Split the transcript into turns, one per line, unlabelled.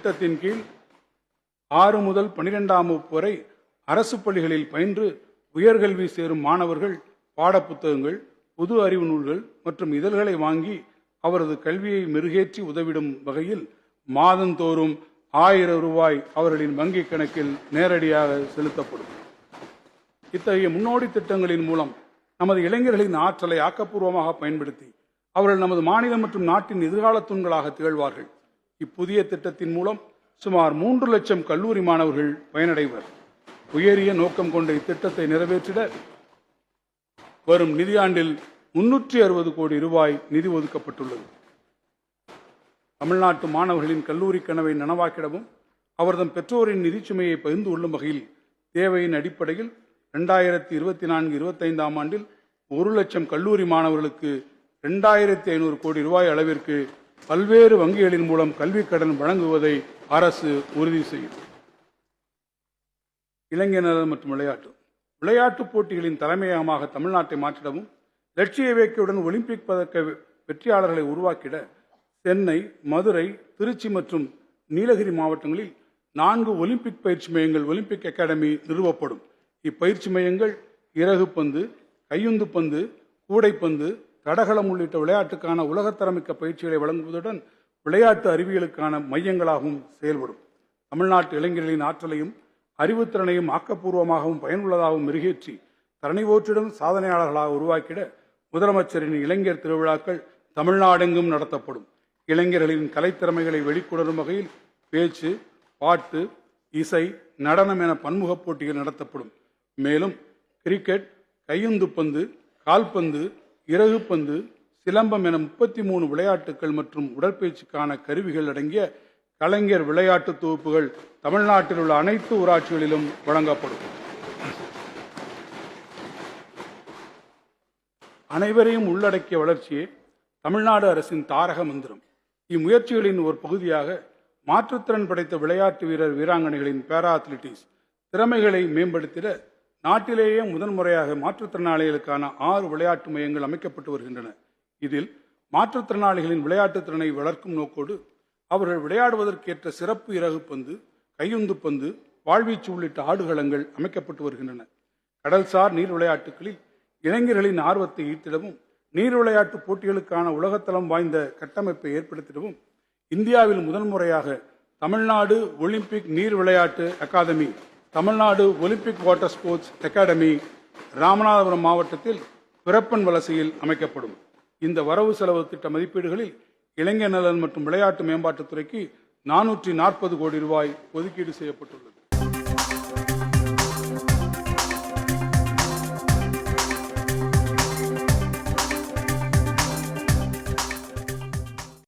இத்திட்டத்தின் கீழ் 6 முதல் 12ஆம் வகுப்பு வரை அரசு பள்ளிகளில் பயின்று உயர்கல்வி சேரும் மாணவர்கள் பாடப்புத்தகங்கள், பொது அறிவு நூல்கள் மற்றும் இதழ்களை வாங்கி அவரது கல்வியை மெருகேற்றி உதவிடும் வகையில் மாதந்தோறும் 1000 ரூபாய் அவர்களின் வங்கிக் கணக்கில் நேரடியாக செலுத்தப்படும். இத்தகைய முன்னோடி திட்டங்களின் மூலம் நமது இளைஞர்களின் ஆற்றலை ஆக்கப்பூர்வமாக பயன்படுத்தி அவர்கள் நமது மாநிலம் மற்றும் நாட்டின் எதிர்கால தூண்களாக திகழ்வார்கள். இப்புதிய திட்டத்தின் மூலம் சுமார் 3 லட்சம் கல்லூரி மாணவர்கள் பயனடைவர். உயரிய நோக்கம் கொண்ட இத்திட்டத்தை நிறைவேற்றிட வரும் நிதியாண்டில் 360 கோடி ரூபாய் நிதி ஒதுக்கப்பட்டுள்ளது. தமிழ்நாட்டு மாணவர்களின் கல்லூரி கனவை நனவாக்கிடவும் அவர்தம் பெற்றோரின் நிதிச்சுமையை பகிர்ந்து கொள்ளும் வகையில் தேவையின் அடிப்படையில் 2024-25ஆம் ஆண்டில் 1 லட்சம் கல்லூரி மாணவர்களுக்கு 2500 கோடி ரூபாய் அளவிற்கு பல்வேறு வங்கிகளின் மூலம் கல்விக் கடன் வழங்குவதை அரசு உறுதி செய்யும். இளைஞர் நலன் மற்றும் விளையாட்டுப் போட்டிகளின் தலைமையகமாக தமிழ்நாட்டை மாற்றிடவும் லட்சிய வேட்கையுடன் ஒலிம்பிக் பதக்க வெற்றியாளர்களை உருவாக்கிட சென்னை, மதுரை, திருச்சி மற்றும் நீலகிரி மாவட்டங்களில் 4 ஒலிம்பிக் பயிற்சி மையங்கள் ஒலிம்பிக் அகாடமி நிறுவப்படும். இப்பயிற்சி மையங்கள் இறகுப்பந்து, கையுந்து பந்து, கூடைப்பந்து, தடகளம் உள்ளிட்ட விளையாட்டுக்கான உலகத்தரமிக்க பயிற்சிகளை வழங்குவதுடன் விளையாட்டு அறிவியலுக்கான மையங்களாகவும் செயல்படும். தமிழ்நாட்டு இளைஞர்களின் ஆற்றலையும் அறிவுத்திறனையும் ஆக்கப்பூர்வமாகவும் பயனுள்ளதாகவும் மெருகேற்றி தரணி போற்றிடும் சாதனையாளர்களாக உருவாக்கிட முதலமைச்சரின் இளைஞர் திருவிழாக்கள் தமிழ்நாடெங்கும் நடத்தப்படும். இளைஞர்களின் கலைத்திறமைகளை வெளிக்கொணரும் வகையில் பேச்சு, பாட்டு, இசை, நடனம் என பன்முக போட்டிகள் நடத்தப்படும். மேலும் கிரிக்கெட், கையுந்து பந்து, கால்பந்து, இறகுப்பந்து, சிலம்பம் என 33 விளையாட்டுகள் மற்றும் உடற்பயிற்சிக்கான கருவிகள் அடங்கிய கலைஞர் விளையாட்டு தொகுப்புகள் தமிழ்நாட்டில் உள்ள அனைத்து ஊராட்சிகளிலும் வழங்கப்படும். அனைவரையும் உள்ளடக்கிய வளர்ச்சியே தமிழ்நாடு அரசின் தாரக மந்திரம். இம்முயற்சிகளின் ஒரு பகுதியாக மாற்றுத்திறன் படைத்த விளையாட்டு வீரர் வீராங்கனைகளின் பேரா அத்லெட்டிக்ஸ் திறமைகளை மேம்படுத்திட நாட்டிலேயே முதன்முறையாக மாற்றுத்திறனாளிகளுக்கான 6 விளையாட்டு மையங்கள் அமைக்கப்பட்டு வருகின்றன. இதில் மாற்றுத்திறனாளிகளின் விளையாட்டு திறனை வளர்க்கும் நோக்கோடு அவர்கள் விளையாடுவதற்கேற்ற சிறப்பு இறகுப்பந்து, கையுந்து பந்து, வாழ்வீச்சு உள்ளிட்ட ஆடுகளங்கள் அமைக்கப்பட்டு வருகின்றன. கடல்சார் நீர் விளையாட்டுகளில் இளைஞர்களின் ஆர்வத்தை ஈர்த்திடவும் நீர் விளையாட்டு போட்டிகளுக்கான உலகத்தரம் வாய்ந்த கட்டமைப்பை ஏற்படுத்திடவும் இந்தியாவில் முதன்முறையாக தமிழ்நாடு ஒலிம்பிக் நீர் விளையாட்டு academy, Tamil Nadu olympic water sports academy Ramanathapuram மாவட்டத்தில் பிறப்பன் வலசையில் அமைக்கப்படும். இந்த வரவு செலவு திட்ட மதிப்பீடுகளில் இளைஞர் நலன் மற்றும் விளையாட்டு மேம்பாட்டுத்துறைக்கு 440 கோடி ரூபாய் ஒதுக்கீடு செய்யப்பட்டுள்ளது.